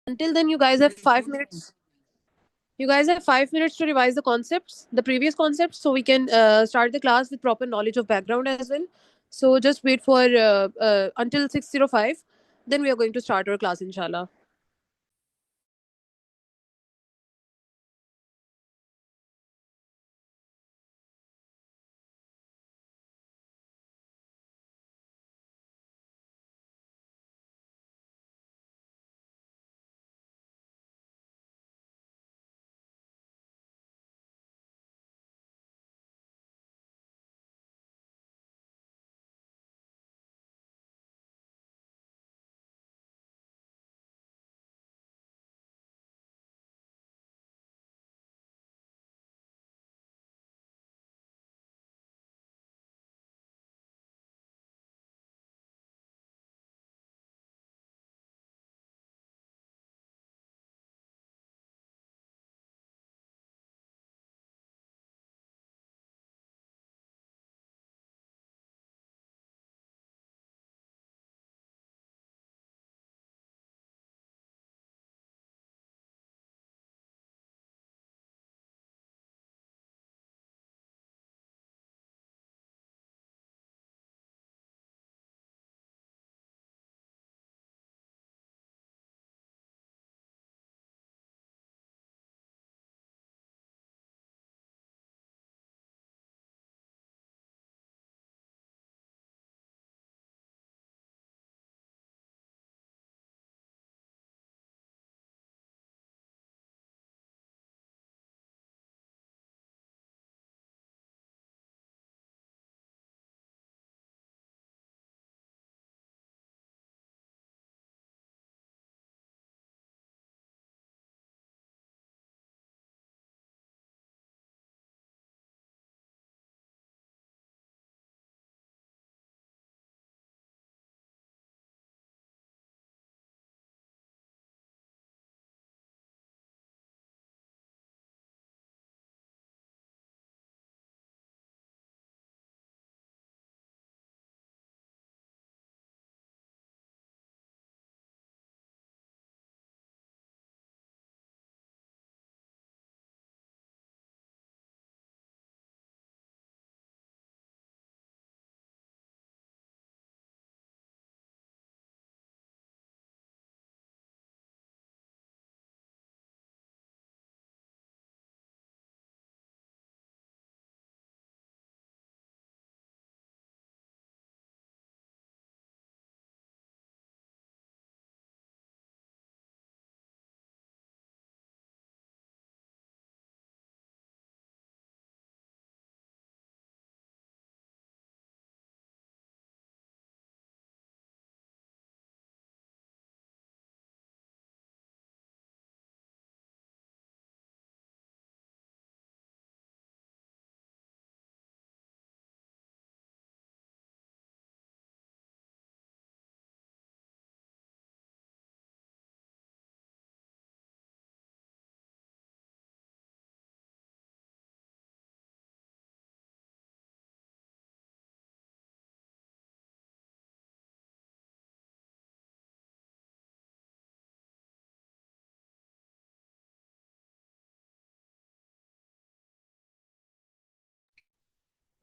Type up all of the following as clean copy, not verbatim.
Until then, you guys have 5 minutes. You guys have 5 minutes to revise the concepts, the previous concepts, so we can start the class with proper knowledge of background as well. So just wait for until 6:05. Then we are going to start our class, inshallah.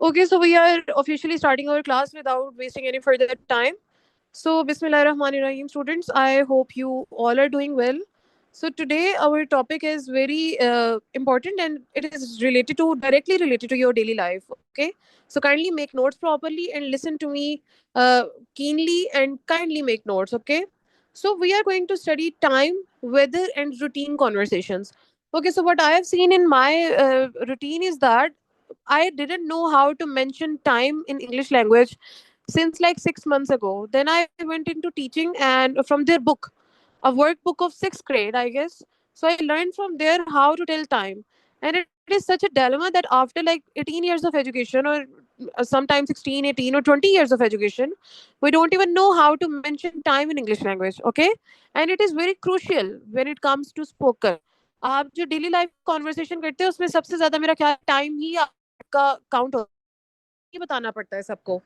Okay, so we are officially starting our class without wasting any further time. So, Bismillahirrahmanirrahim, students. I hope you all are doing well. So, today our topic is very important and it is related to directly related to your daily life. Okay, so kindly make notes properly and listen to me uh, keenly and kindly make notes. Okay, so we are going to study time, weather, and routine conversations. Okay, so what I have seen in my routine is that I didn't know how to mention time in English language since like 6 months ago. Then I went into teaching and from their book, a workbook of sixth grade, I guess. So I learned from there how to tell time. And it is such a dilemma that after like 18 years of education, or sometimes 16, 18, or 20 years of education, we don't even know how to mention time in English language. Okay. And it is very crucial when it comes to spoken. आप जो daily life conversation करते हैं उसमें सबसे ज्यादा मेरा ख्याल time ही आपका काउंट होता है, ये बताना पड़ता है सबको.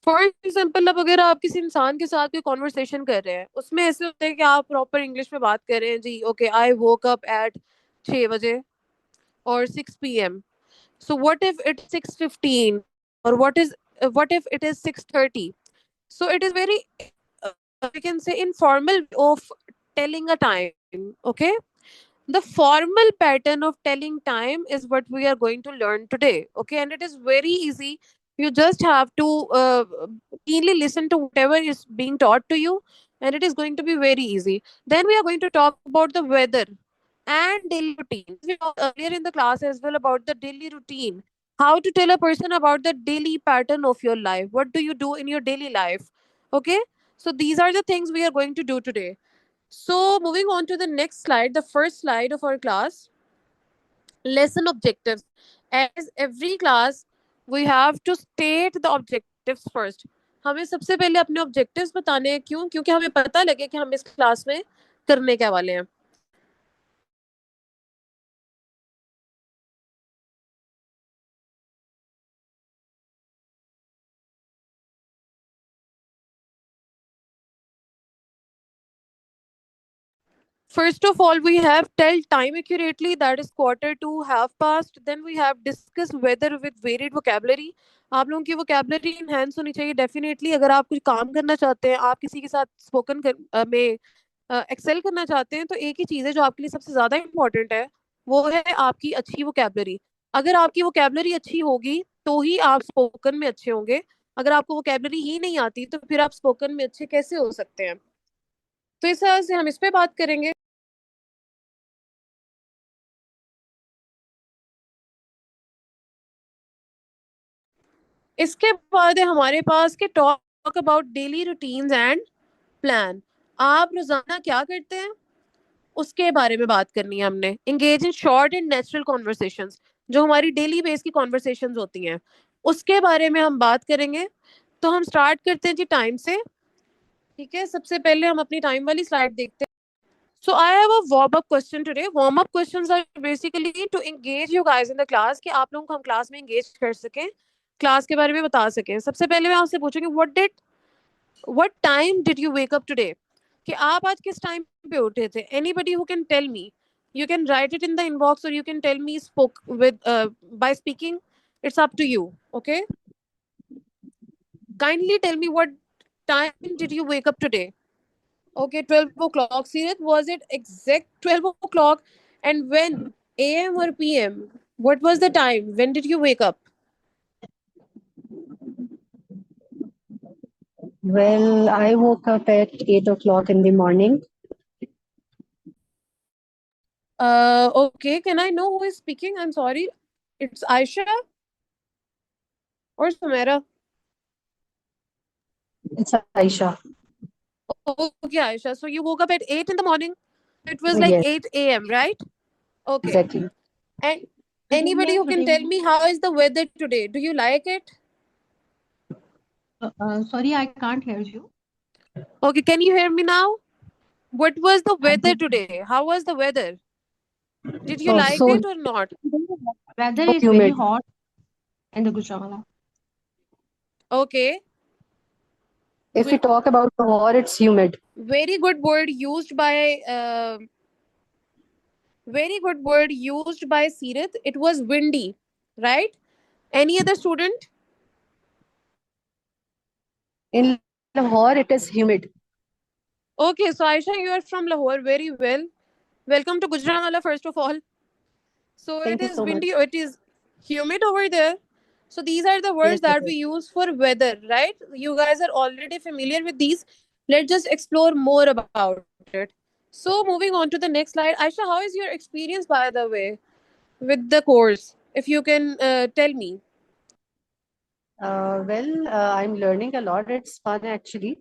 फॉर एग्जाम्पल, अब अगर आप किसी इंसान के साथ कोई कॉन्वर्सेशन कर रहे हैं, उसमें ऐसे होता है कि आप प्रॉपर इंग्लिश में बात कर रहे हैं जी, okay I woke up at 6 बजे और 6 p.m. So what if it's 6:15, or what if it is 6:30? So it is very, we can say, informal way of telling a time. Okay, the formal pattern of telling time is what we are going to learn today. Okay, and it is very easy. You just have to keenly listen to whatever is being taught to you, and it is going to be very easy. Then we are going to talk about the weather and daily routine. We talked earlier in the class as well about the daily routine. How to tell a person about the daily pattern of your life. What do you do in your daily life? Okay, so these are the things we are going to do today. So, moving on to the next slide, the first slide of our class, lesson objectives. As every class, we have to state the objectives first. हमें सबसे पहले अपने objectives बताने हैं, क्यों? क्योंकि हमें पता लगे कि हम इस क्लास में करने क्या वाले हैं. First of all, we have tell time accurately, that is quarter to half past. Then we have discuss weather with varied vocabulary. आप लोगों की vocabulary enhance होनी चाहिए डेफिनेटली. अगर आप कुछ काम करना चाहते हैं, आप किसी के साथ स्पोकन में एक्सेल करना चाहते हैं, तो एक ही चीज़ है जो आपके लिए सबसे ज़्यादा इंपॉर्टेंट है, वो है आपकी अच्छी वोकेबलरी. अगर आपकी वोकेबलरी अच्छी होगी तो ही आप स्पोकन में अच्छे होंगे. अगर आपको वोकेबलरी ही नहीं आती तो फिर आप स्पोकन में अच्छे कैसे हो सकते हैं? तो इस तरह से हम इस पे बात करेंगे. इसके बाद है हमारे पास के talk about daily routines and plan. आप रोजाना क्या करते हैं उसके बारे में बात करनी है हमने. Engage in short and natural conversations, जो हमारी डेली बेस की कॉन्वर्सेशंस होती हैं, उसके बारे में हम बात करेंगे. तो हम स्टार्ट करते हैं जी टाइम से. ठीक है, सबसे पहले हम अपनी टाइम वाली स्लाइड देखते हैं. So I have a warm up question today. Warm up questions are basically to engage you guys in the class, कि आप लोगों को हम क्लास में engage कर सकें, क्लास के बारे में बता सकें. सबसे पहले मैं आपसे पूछूंगी, what time did you wake up today? कि आप आज किस टाइम पे उठे थे? Anybody who can tell me. You can write it in the inbox, or you can tell me spoke with by speaking. It's up to you. Okay. Kindly tell me, what time did you wake up today? Okay, 12 o'clock. Sirat, was it exact 12 o'clock? And when? AM or PM? What was the time? When did you wake up? Well, I woke up at 8 o'clock in the morning. Okay, can I know who is speaking? I'm sorry. It's Aisha or Samara? It's Aisha. Okay, Aisha. So you woke up at 8 in the morning? It was like Yes, 8 a.m., right? Okay. exactly. And anybody who can tell me how is the weather today? Do you like it? Sorry, I can't hear you. Okay, can you hear me now? What was the weather today? How was the weather? Did you Oh, like so it or not? Weather so is very humid. hot in the Gujranwala. Okay. If we talk about Lahore, it's humid. Very good word used by very good word used by Sirat. It was windy, right? Any other student? In Lahore, it is humid. Okay, so Aisha, you are from Lahore. Very well. Welcome to Gujranwala, first of all. So it Thank you is so much. windy, it is humid over there. So these are the Yes, words it that we is. use for weather, right? You guys are already familiar with these. Let's just explore more about it. So moving on to the next slide. Aisha, how is your experience, by the way, with the course? If you can tell me. I'm learning a lot. It's fun actually,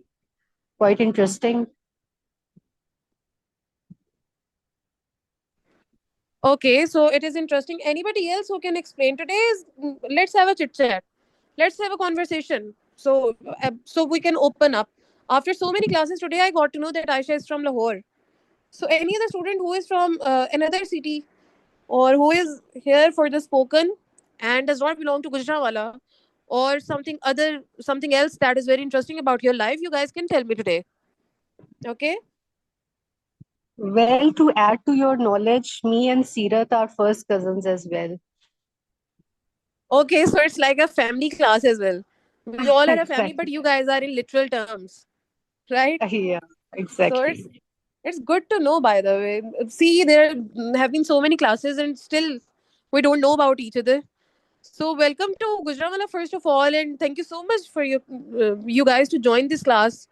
quite interesting. Okay, so it is interesting. Anybody else who can explain today is, let's have a chit chat. Let's have a conversation. So we can open up. After so many classes today, I got to know that Aisha is from Lahore. So any other student who is from another city, or who is here for the spoken and does not belong to Gujranwala, or something else that is very interesting about your life, you guys can tell me today. Okay. Well, to add to your knowledge, me and Seerat are first cousins as well. Okay, so it's like a family class as well. We all are a family, but Exactly. you guys are in literal terms, right? Yeah, So it's exactly. it's good to know, by the way. See, there have been so many classes, and still we don't know about each other. So welcome to Gujranwala first of all, and thank you so much for you guys to join this class.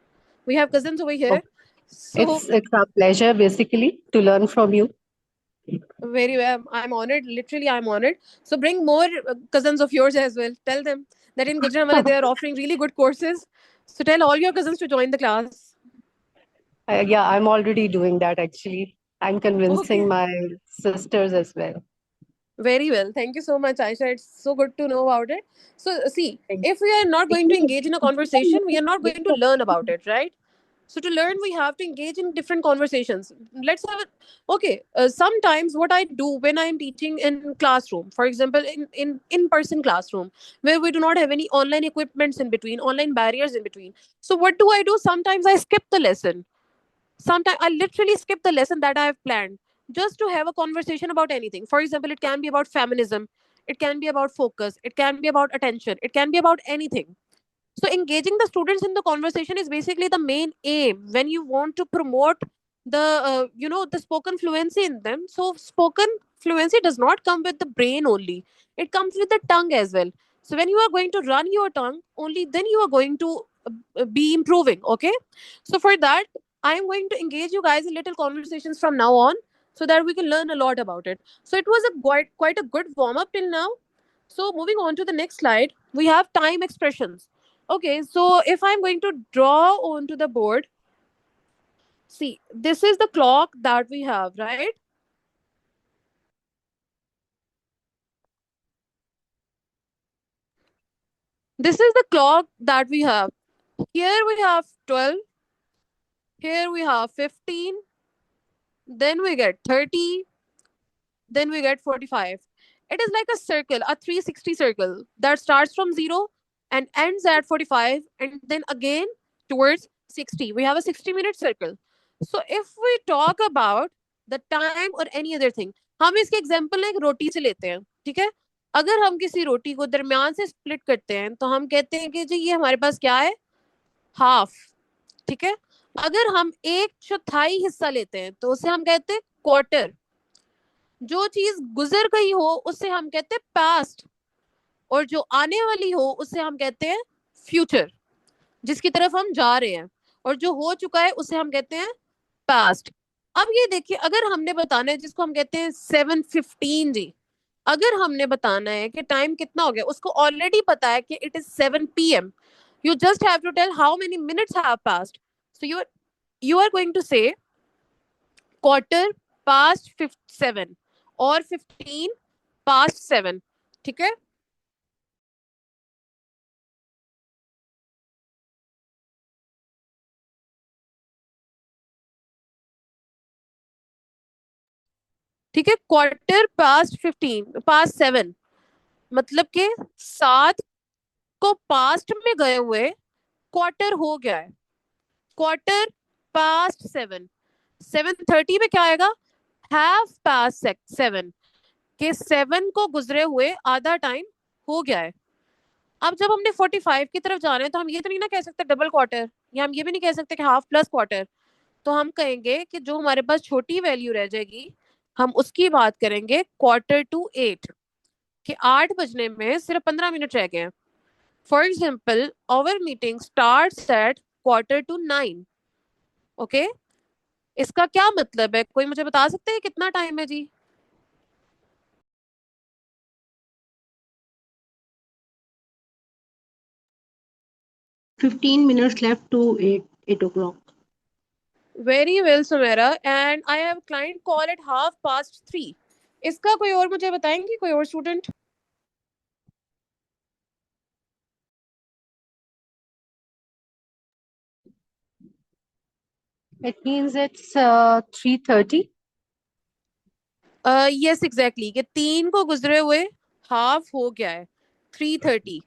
We have cousins over Oh, here, so it's our pleasure basically to learn from you. very well. I'm honored. Literally, I'm honored. So bring more cousins of yours as well. Tell them that in Gujranwala they are offering really good courses. So tell all your cousins to join the class. Yeah, I'm already doing that actually. I'm Okay. convincing my sisters as well. Very well. Thank you so much, Aisha. It's so good to know about it. So, see, Thank if we are not going to engage in a conversation, we are not going to you. learn about it, right? So, to learn, we have to engage in different conversations. Let's have it. Okay. Sometimes, what I do when I'm teaching in classroom, for example, in person classroom, where we do not have any online equipments in between, online barriers in between. So, what do I do? Sometimes I skip the lesson. Sometimes I literally skip the lesson that I have planned just to have a conversation about anything. For example, it can be about feminism, it can be about focus, it can be about attention, it can be about anything. So engaging the students in the conversation is basically the main aim when you want to promote the spoken fluency in them. So spoken fluency does not come with the brain only, it comes with the tongue as well. So when you are going to run your tongue, only then you are going to be improving. Okay. So for that, I am going to engage you guys in little conversations from now on, so that we can learn a lot about it. So it was a quite a good warm up till now. So moving on to the next slide, we have time expressions. Okay, so if I'm going to draw onto the board, see, this is the clock that we have, right? This is the clock that we have. Here we have 12, here we have 15, then we get 30, then we get 45. It is like a circle, a 360 circle that starts from 0 and ends at 45, and then again towards 60. We have a 60-minute circle. So if we talk about the time or any other thing, हम इसके example एक रोटी से लेते हैं, ठीक है? अगर हम किसी रोटी को दरमियान से स्प्लिट करते हैं तो हम कहते हैं कि जी ये हमारे पास क्या है, हाफ, ठीक है? अगर हम एक चौथाई हिस्सा लेते हैं तो उसे हम कहते हैं क्वार्टर. जो चीज गुजर गई हो उससे हम कहते हैं पास्ट, और जो आने वाली हो उससे हम कहते हैं फ्यूचर, जिसकी तरफ हम जा रहे हैं. और जो हो चुका है उसे हम कहते हैं पास्ट. अब ये देखिए, अगर हमने बताना है जिसको हम कहते हैं 7:15 जी, अगर हमने बताना है कि टाइम कितना हो गया, उसको ऑलरेडी पता है कि it is 7 p.m. You just have to tell how many minutes have passed. So you are going to say quarter past 7 और 15 past 7. ठीक है? ठीक है, quarter past 7 मतलब के 7 को पास्ट में गए हुए क्वार्टर हो गया है. quarter past 7, 7:30 में क्या आएगा, half past 7, के 7 को गुजरे हुए आधा टाइम हो गया है. अब जब हमने 45 की तरफ जाना है तो हम ये तो नहीं ना कह सकते डबल क्वार्टर, या हम ये भी नहीं कह सकते कि हाफ प्लस क्वार्टर. तो हम कहेंगे कि जो हमारे पास छोटी वैल्यू रह जाएगी, हम उसकी बात करेंगे quarter to 8, कि 8 बजने में सिर्फ 15 मिनट रह गए हैं. For example, our meeting starts at quarter to 9. Okay, इसका क्या मतलब है, कोई मुझे बता सकते हैं कितना टाइम है जी? 15 minutes left to 8 o'clock. Very well Sumera, and I have client call at half past 3. इसका कोई और मुझे बताएंगे, कोई और student? It means it's 3:30. Yes exactly, कि 3 को गुजरे हुए हाफ हो गया है 3:30.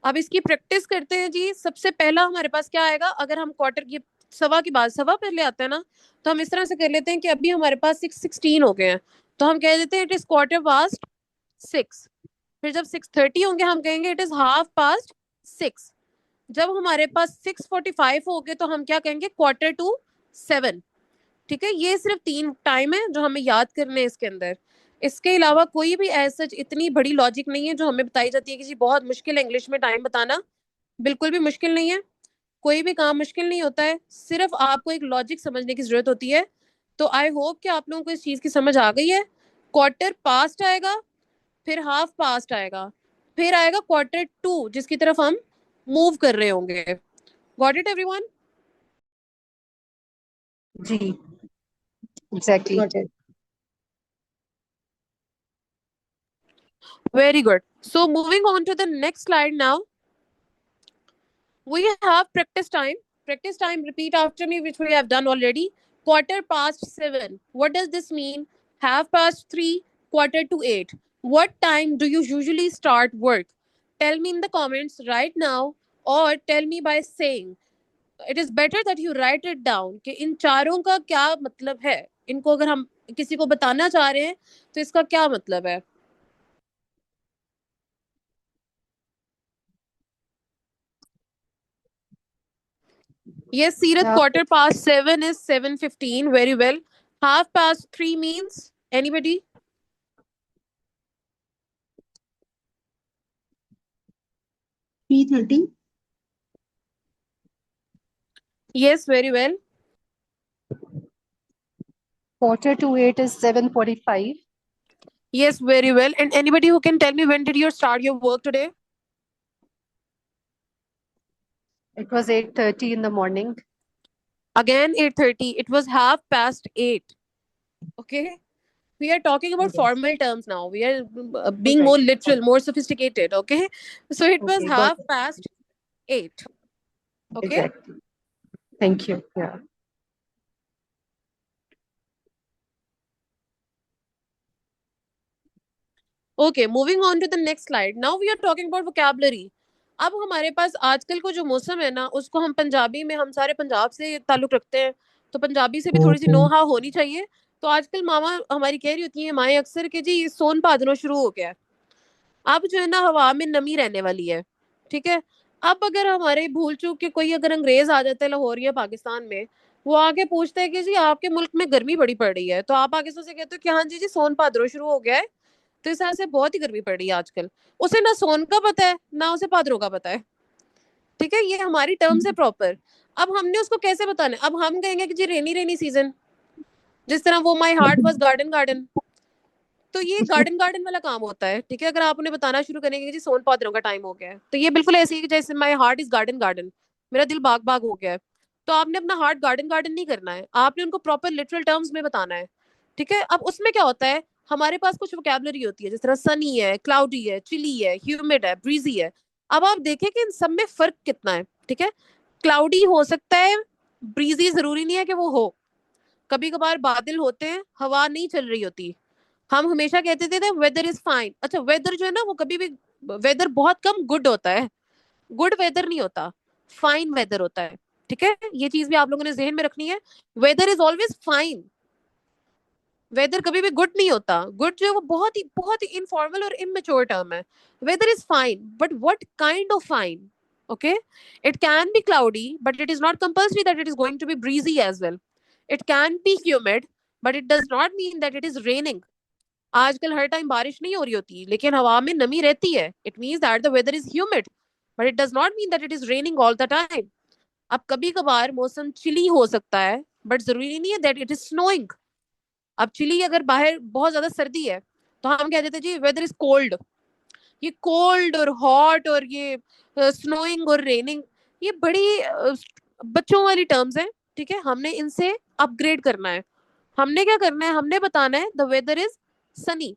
अब इसकी प्रैक्टिस करते हैं जी। सबसे पहला हमारे पास क्या आएगा, अगर हम क्वार्टर की सवा की बात, सवा पहले आता है ना, तो हम इस तरह से कर लेते हैं कि अभी हमारे पास 6:16 हो गए हैं, तो हम कह देते हैं इट इज क्वार्टर पास्ट 6। फिर जब 6:30 होंगे हम कहेंगे इट इज हाफ पास्ट 6। जब हमारे पास 6:45 हो गए तो हम क्या कहेंगे, क्वार्टर टू 7। ठीक है, ये सिर्फ 3 टाइम है जो हमें याद करने हैं इसके अंदर। इसके अलावा कोई भी ऐसा इतनी बड़ी लॉजिक नहीं है जो हमें बताई जाती है कि जी बहुत मुश्किल है इंग्लिश में टाइम बताना। बिल्कुल भी मुश्किल नहीं है, कोई भी काम मुश्किल नहीं होता है, सिर्फ आपको एक लॉजिक समझने की जरूरत होती है। तो आई होप कि आप लोगों को इस चीज की समझ आ गई है। क्वार्टर पास्ट आएगा, फिर हाफ पास्ट आएगा, फिर आएगा क्वार्टर टू जिसकी तरफ हम मूव कर रहे होंगे। Got it everyone? जी, exactly. Got it. Very good. So moving on to the next slide now. We have practice time. Practice time, repeat after me, which we have done already. Quarter past 7. What does this mean? Half past 3, quarter to 8. What time do you usually start work? Tell me in the comments right now, or tell me by saying. It is better that you write it down कि इन चारों का क्या मतलब है। इनको अगर हम किसी को बताना चाह रहे हैं तो इसका क्या मतलब है। Yes, Seerath, Yeah, quarter past 7 is 7:15. Very well. Half past 3 means anybody? 3:30. Yes, very well. quarter to 8 is 7:45. Yes, very well. And anybody who can tell me when did you start your work today? It was 8:30 in the morning. Again, 8:30. It was half past 8. Okay. We are talking about Yes. formal terms now. We are being Right. more literal, more sophisticated. Okay. So it was Okay, got half it. past 8. Okay. Exactly. Thank you. Yeah. Okay, moving on to the next slide. Now we are talking about vocabulary. अब हमारे पास आजकल को जो मौसम है ना, उसको हम पंजाबी में, हम सारे पंजाब से ताल्लुक रखते हैं, तो पंजाबी से भी थोड़ी सी नो हाव होनी चाहिए। तो आजकल मामा हमारी कह रही होती है, माएँ अक्सर के जी सोन भादरों शुरू हो गया है। अब जो है ना हवा में नमी रहने वाली है। ठीक है, अब अगर हमारे भूल चूक के कोई अगर अंग्रेज आ जाता है लाहौर या पाकिस्तान में, वो आके पूछता है कि जी आपके मुल्क में गर्मी बड़ी पड़ रही है, तो आप आगे से उसे कहते हो कि हाँ जी जी सोन भादरों शुरू हो गया है। तो इस तरह से बहुत ही गर्मी पड़ रही है आजकल। उसे ना सोन का पता है ना उसे भाद्रों का पता है। ठीक है, ये हमारी टर्म्स है प्रॉपर। अब हमने उसको कैसे बताना है, अब हम कहेंगे कि जी रेनी रेनी सीजन, जिस तरह वो my heart was garden garden. तो ये गार्डन गार्डन वाला काम होता है। ठीक है, अगर आप उन्हें बताना शुरू करेंगे कि जी सोन भाद्रों का टाइम हो गया है, तो ये बिल्कुल ऐसे ही जैसे my heart is garden garden, मेरा दिल बाग बाग हो गया है। तो आपने अपना हार्ट गार्डन गार्डन नहीं करना है, आपने उनको प्रॉपर लिटरल टर्म्स में बताना है। ठीक है, अब उसमें क्या होता है, हमारे पास कुछ वोकैबुलरी होती है, जिस तरह सनी है, क्लाउडी है, चिली है, ह्यूमिड है, ब्रीजी है। अब आप देखें कि इन सब में फर्क कितना है। ठीक है, क्लाउडी हो सकता है, ब्रीजी जरूरी नहीं है कि वो हो। कभी कभार बादल होते हैं, हवा नहीं चल रही होती। हम हमेशा कहते थे वेदर इज फाइन। अच्छा, वेदर जो है ना वो कभी भी, वेदर बहुत कम गुड होता है। गुड वेदर नहीं होता, फाइन वेदर होता है। ठीक है, ये चीज भी आप लोगों ने जहन में रखनी है। Weather is always fine, weather कभी भी गुड नहीं होता। गुड जो है वो बहुत ही इनफॉर्मल और इमेच्योर टर्म है। Weather is fine, but what kind of fine? Okay, it can be cloudy but it is not compulsory that it is going to be breezy as well. It can be humid but it does not mean that it is raining. आजकल हर time बारिश नहीं हो रही होती, लेकिन हवा में नमी रहती है। It means that the weather is humid but it does not mean that it is raining all the time. अब कभी कभार मौसम चिली हो सकता है, बट जरूरी नहीं है दैट इट इज स्नोइंग। अब चिली अगर बाहर बहुत ज्यादा सर्दी है तो हम कह देते जी वेदर इज कोल्ड। ये कोल्ड और हॉट और ये स्नोइंग और रेनिंग, ये बड़ी बच्चों वाली टर्म्स हैं। ठीक है, हमने इनसे अपग्रेड करना है। हमने क्या करना है, हमने बताना है the weather is sunny.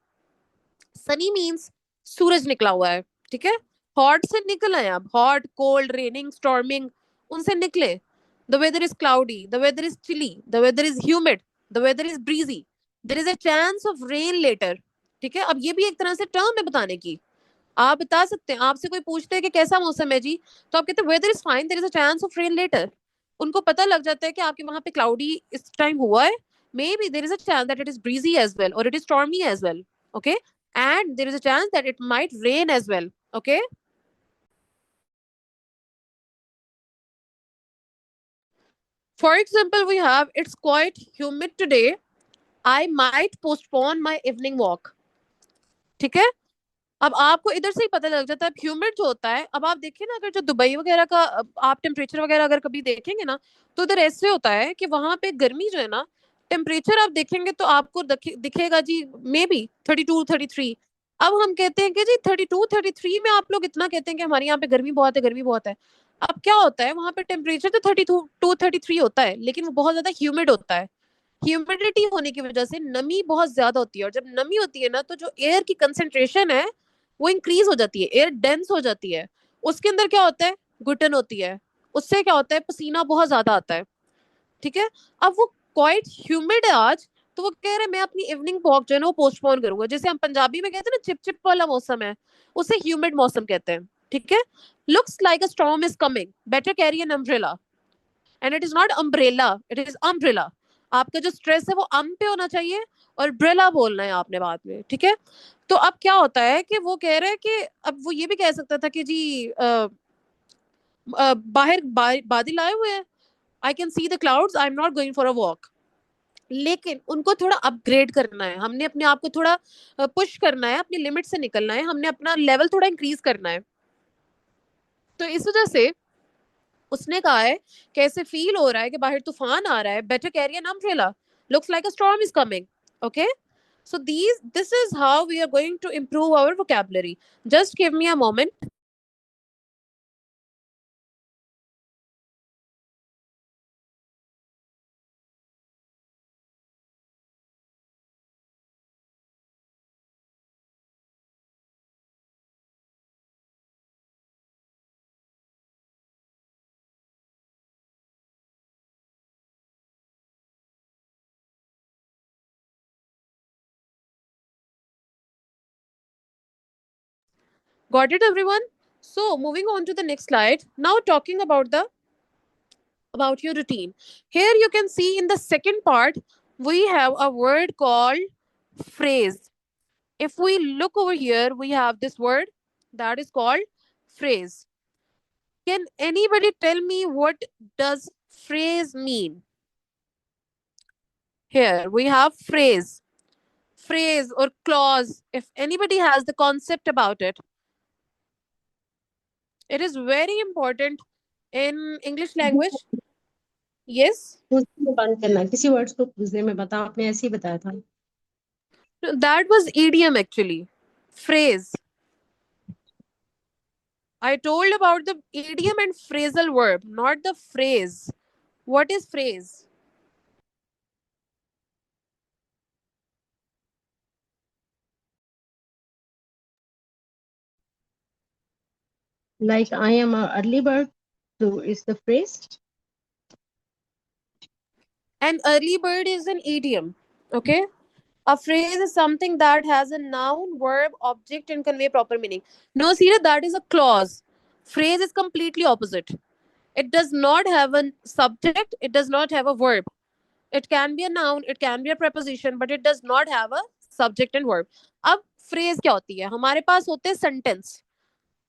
Sunny means सूरज निकला हुआ है। ठीक है, हॉट से निकल आए, अब हॉट कोल्ड रेनिंग स्टॉर्मिंग उनसे निकले। The weather is cloudy, the weather is chilly, the weather is humid, the weather is breezy, there is a chance of rain later. ठीक है, अब ये भी एक तरह से टर्म है बताने की। आप बता सकते हैं, आपसे कोई पूछते हैं कि कैसा मौसम है जी, तो आप कहते हैं weather is fine, there is a chance of rain later. उनको पता लग जाता है कि आपके वहां पे क्लाउडी इस टाइम हुआ है, maybe there is a chance that it is breezy as well और it is stormy as well, okay, and there is a chance that it might rain as well, okay. For example, we have it's quite humid today. I might postpone my evening walk. ठीक है, अब आपको इधर से ही पता लग जाता है ह्यूमिड जो होता है। अब आप देखिए ना, अगर जो दुबई वगैरह का आप टेम्परेचर वगैरह अगर कभी देखेंगे ना, तो उधर ऐसे होता है कि वहां पे गर्मी जो है ना, टेम्परेचर आप देखेंगे तो आपको दिखेगा जी मे बी 32 33। अब हम कहते हैं कि जी 32 33 में आप लोग इतना कहते हैं कि हमारे यहाँ पे गर्मी बहुत है, गर्मी बहुत है। अब क्या होता है, वहां पे टेम्परेचर तो 32 33 होता है, लेकिन वो बहुत ज्यादा ह्यूमिड होता है। ह्यूमिडिटी होने की वजह से नमी बहुत ज्यादा होती है, और जब नमी होती है ना, तो जो एयर की कंसेंट्रेशन है वो इंक्रीज हो जाती है, एयर डेंस हो जाती है। उसके अंदर क्या होता है, घुटन होती है। उससे क्या होता है, पसीना बहुत ज्यादा आता है। ठीक है, अब वो क्वाइट ह्यूमिड है आज, तो वो कह रहे हैं मैं अपनी इवनिंग वॉक जो है ना वो पोस्टपोन करूंगा। जैसे हम पंजाबी में कहते हैं ना चिप चिप वाला मौसम है, उसे ह्यूमिड मौसम कहते हैं। ठीक है, looks like a storm is coming, better carry an umbrella. And it is not umbrella, it is umbrella. आपका जो स्ट्रेस है वो अम पे होना चाहिए, और ब्रेला बोलना है आपने बाद में। ठीक है, तो अब क्या होता है कि वो कह रहे हैं कि अब वो ये भी कह सकता था कि जी बाहर बादल आए हुए हैं, I can see the clouds, I am not going for a walk. लेकिन उनको थोड़ा अपग्रेड करना है, हमने अपने आप को थोड़ा पुश करना है, अपनी लिमिट से निकलना है, हमने अपना लेवल थोड़ा इंक्रीज करना है। तो इस वजह से उसने कहा है कैसे फील हो रहा है कि बाहर तूफान आ रहा है, better carry an umbrella, looks like a storm is coming, okay. So this is how we are going to improve our vocabulary. Just give me a moment. Got it, everyone? So moving on to the next slide. Now talking about your routine. Here you can see in the second part we have a word called phrase. If we look over here, we have this word that is called phrase. Can anybody tell me what does phrase mean? Here we have phrase or clause. If anybody has the concept about it, it is very important in English language. Yes, पूछने में बंद करना, किसी words को पूछने में बता, आपने ऐसे ही बताया था। that was idiom actually. Phrase. I told about the idiom and phrasal verb, not the phrase. What is phrase? Like I am a early bird, so is the phrase. An early bird is an idiom. Okay. A phrase is something that has a noun, verb, object, and convey proper meaning. No, Sira, that is a clause. Phrase is completely opposite. It does not have a subject, it does not have a verb. It can be a noun, it can be a preposition, but it does not have a subject and verb. अब phrase क्या होती है, हमारे पास होते हैं sentence.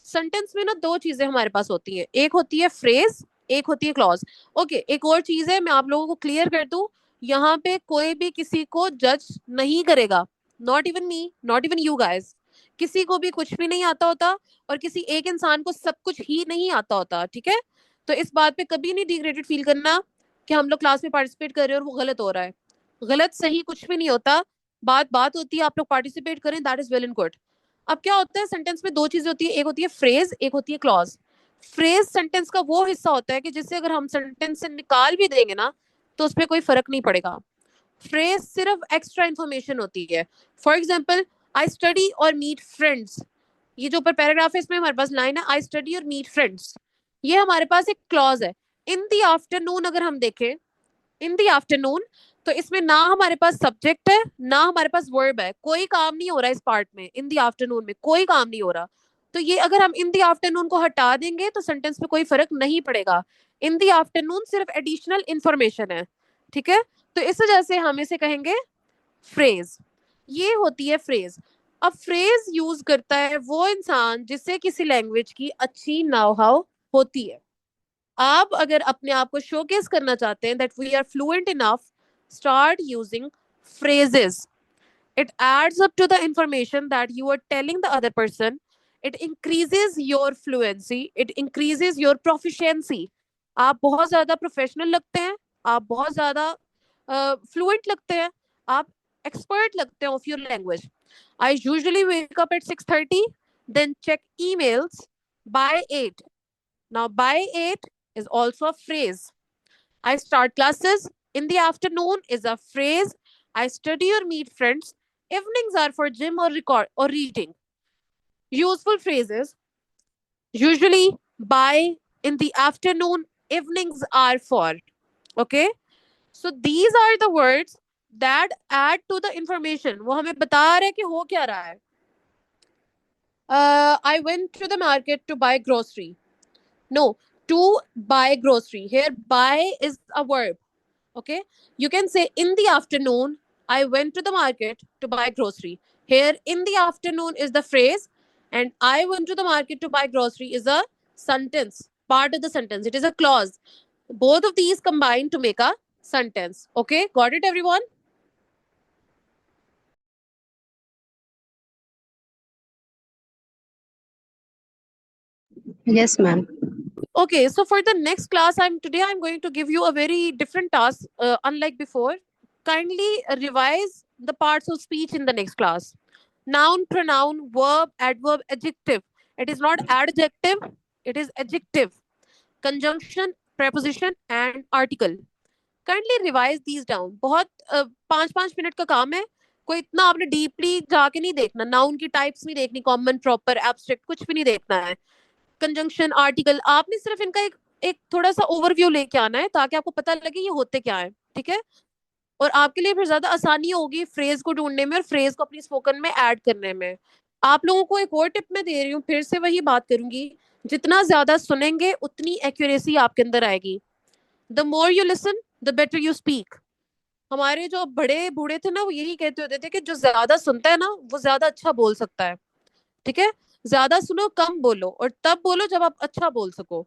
Sentence में ना दो चीजें हमारे पास होती है, एक होती है फ्रेज, एक होती है क्लॉज। ओके, एक और चीज है, मैं आप लोगों को क्लियर कर दूं, यहाँ पे कोई भी किसी को जज नहीं करेगा, not even me, not even you guys. किसी को भी कुछ भी नहीं आता होता, और किसी एक इंसान को सब कुछ ही नहीं आता होता, ठीक है। तो इस बात पे कभी नहीं डिग्रेडेड फील करना कि हम लोग क्लास में पार्टिसिपेट कर रहे हैं और वो गलत हो रहा है। गलत सही कुछ भी नहीं होता, बात बात होती है, आप लोग पार्टिसिपेट करें, that is well and good. अब क्या होता है, सेंटेंस में दो चीजें होती है, एक होती है फ्रेज, एक होती है क्लॉज। फ्रेज सेंटेंस का वो हिस्सा होता है कि जिसे अगर हम सेंटेंस से निकाल भी देंगे ना, तो उसपे कोई फर्क नहीं पड़ेगा। फ्रेज सिर्फ एक्स्ट्रा इंफॉर्मेशन होती है। फॉर एग्जाम्पल, आई स्टडी और मीट फ्रेंड्स, ये जो ऊपर पैराग्राफ है इसमें हमारे पास लाइन है आई स्टडी और मीट फ्रेंड्स, ये हमारे पास एक क्लॉज है। इन द आफ्टरनून अगर हम देखें, इन द आफ्टरनून, तो इसमें ना हमारे पास सब्जेक्ट है ना हमारे पास वर्ब है, कोई काम नहीं हो रहा इस पार्ट में, इन द आफ्टरनून में कोई काम नहीं हो रहा। तो ये अगर हम इन द आफ्टरनून को हटा देंगे तो सेंटेंस पे कोई फर्क नहीं पड़ेगा। इन द आफ्टरनून सिर्फ एडिशनल इंफॉर्मेशन है, ठीक है। तो इस वजह से हम इसे कहेंगे फ्रेज। ये होती है फ्रेज। अब फ्रेज यूज करता है वो इंसान जिससे किसी लैंग्वेज की अच्छी नाउ हाउ होती है। आप अगर अपने आप को शोकेस करना चाहते हैं that we are fluent enough, start using phrases. It adds up to the information that you are telling the other person. It increases your fluency, it increases your proficiency. आप बहुत ज्यादा प्रोफेशनल लगते हैं, आप बहुत ज्यादा फ्लुएंट लगते हैं, आप एक्सपर्ट लगते हैं of your language. I usually wake up at 6:30, then check emails by 8. Now by 8 is also a phrase. I start classes in the afternoon is a phrase. I study or meet friends. Evenings are for gym or record or reading. Useful phrases. Usually by in the afternoon, evenings are for. Okay. So these are the words that add to the information. वो हमें बता रहे कि हो क्या रहा है. I went to the market to buy grocery. No, to buy grocery. Here, buy is a verb. Okay, you can say in the afternoon I went to the market to buy grocery. Here in the afternoon is the phrase, and I went to the market to buy grocery is a sentence, part of the sentence. It is a clause. Both of these combine to make a sentence. Okay, got it, everyone? Yes, ma'am. Okay, so for the next class, I'm going to give you a very different task, unlike before. Kindly revise the parts of speech in the next class. Noun, pronoun, verb, adverb, adjective. It is not adjective, it is adjective. Conjunction, preposition, and article. Kindly revise these down. बहुत 5-5 minute का काम है, कोई इतना आपने deeply जाके नहीं देखना, नाउन की टाइप्स नहीं देखनी, कॉमन, प्रॉपर, एब्स्ट्रैक्ट कुछ भी नहीं देखना है। कंजंक्शन, आर्टिकल, आपने सिर्फ इनका एक एक थोड़ा सा ओवरव्यू लेके आना है ताकि आपको पता लगे ये होते क्या है, ठीक है। और आपके लिए फिर ज्यादा आसानी होगी फ्रेज को ढूंढने में और फ्रेज को अपनी स्पोकन में ऐड करने में। आप लोगों को एक और टिप मैं दे रही हूँ, फिर से वही बात करूंगी, जितना ज्यादा सुनेंगे उतनी एक्यूरेसी आपके अंदर आएगी। The more you listen the better you speak. हमारे जो बड़े बूढ़े थे ना वो यही कहते होते थे कि जो ज्यादा सुनता है ना वो ज्यादा अच्छा बोल सकता है, ठीक है। ज्यादा सुनो, कम बोलो, और तब बोलो जब आप अच्छा बोल सको।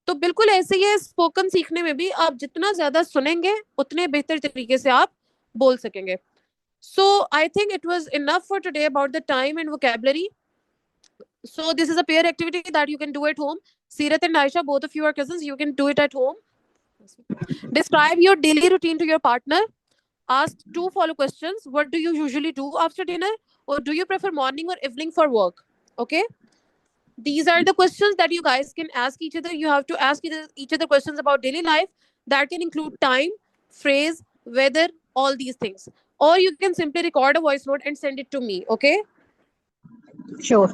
तो बिल्कुल ऐसे ही है स्पोकन सीखने में भी, आप जितना ज्यादा सुनेंगे उतने बेहतर तरीके से आप बोल सकेंगे। So I think it was enough for today about the time and vocabulary. So this is a pair activity that you can do at home. Seerat and Aisha, both of you are cousins. You can do it at home. Describe your daily routine to your partner. Ask 2 follow questions. What do you usually do after dinner? Or do you prefer morning or evening for work? Okay. These are the questions that you guys can ask each other. You have to ask each other questions about daily life that can include time, phrase, weather, all these things. Or you can simply record a voice note and send it to me. Okay. Sure.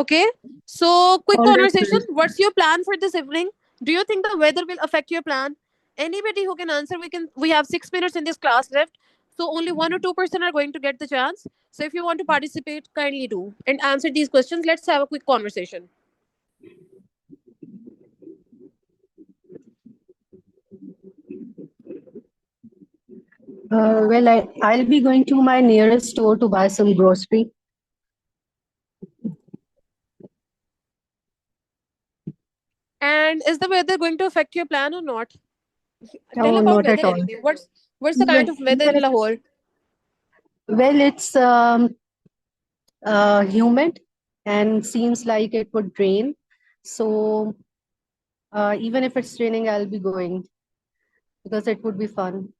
Okay. So, quick All right, conversation. ma'am. What's your plan for this evening? Do you think the weather will affect your plan? Anybody who can answer, we have 6 minutes in this class left. So only 1 or 2% are going to get the chance. So if you want to participate, kindly do and answer these questions. Let's have a quick conversation. Well, I'll be going to my nearest store to buy some grocery. And is the weather going to affect your plan or not? Tell Oh, about not at weather all. anyway. What's the kind of weather in Lahore? Well, it's humid and seems like it would rain. So even if it's raining, I'll be going because it would be fun.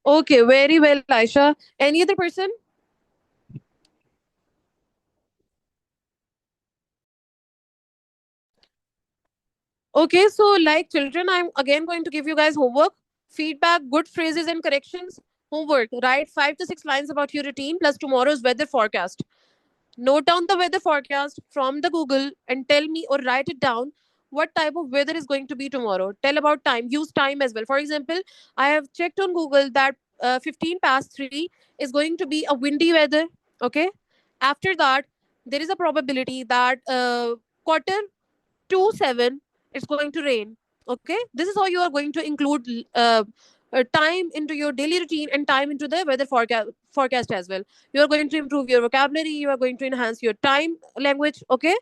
Okay, very well, Aisha. Any other person? Okay, so like children, I'm again going to give you guys homework, feedback, good phrases and corrections. Homework, write 5 to 6 lines about your routine plus tomorrow's weather forecast. Note down the weather forecast from the Google and tell me or write it down what type of weather is going to be tomorrow. Tell about time. Use time as well. For example, I have checked on Google that 15 past 3 is going to be a windy weather. Okay. After that, there is a probability that quarter to 7 it's going to rain. Okay, this is how you are going to include time into your daily routine and time into the weather forecast as well. You are going to improve your vocabulary, you are going to enhance your time language. Okay,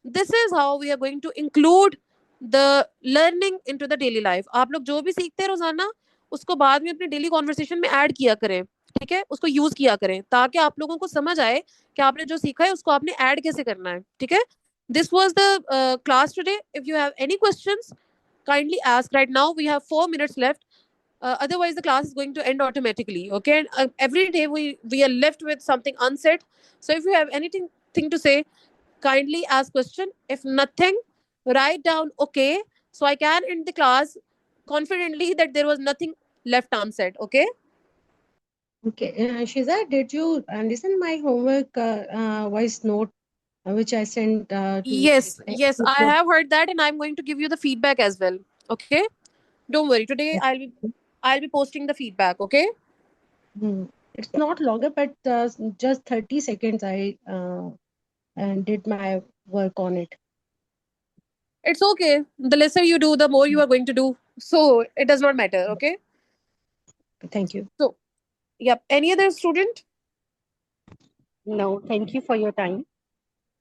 this is how we are going to include the learning into the daily life. आप लोग जो भी सीखते हैं रोजाना उसको बाद में अपने डेली कॉन्वर्सेशन में ऐड किया करें. ठीक है, उसको यूज किया करें ताकि आप लोगों को समझ आए कि आपने जो सीखा है उसको आपने ऐड कैसे करना है. ठीक है, this was the class today. If you have any questions, kindly ask. Right now, we have 4 minutes left. Otherwise, the class is going to end automatically. Okay, and every day we are left with something unsaid. So if you have anything thing to say, kindly ask question. If nothing, write down okay, so I can end the class confidently that there was nothing left unsaid. Okay. Okay, Shiza, did you listen my homework voice note which I sent to Yes, yes, I your- have heard that, and I'm going to give you the feedback as well. Okay. Don't worry. Today I'll be posting the feedback. Okay. Hmm. It's not longer, but just 30 seconds I did my work on it. It's okay. The lesser you do, the more you are going to do. So it does not matter. Okay. Thank you. So, yep. Any other student? No, thank you for your time.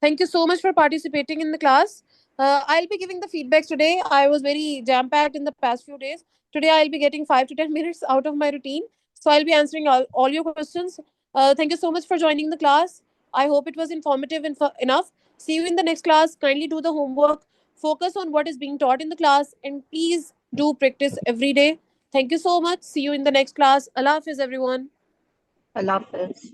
Thank you so much for participating in the class. I'll be giving the feedbacks today. I was very jam packed in the past few days. Today, I'll be getting 5 to 10 minutes out of my routine. So, I'll be answering all your questions. Thank you so much for joining the class. I hope it was informative enough. See you in the next class. Kindly do the homework. Focus on what is being taught in the class. And please do practice every day. Thank you so much. See you in the next class. Allah Hafiz, everyone. Allah Hafiz.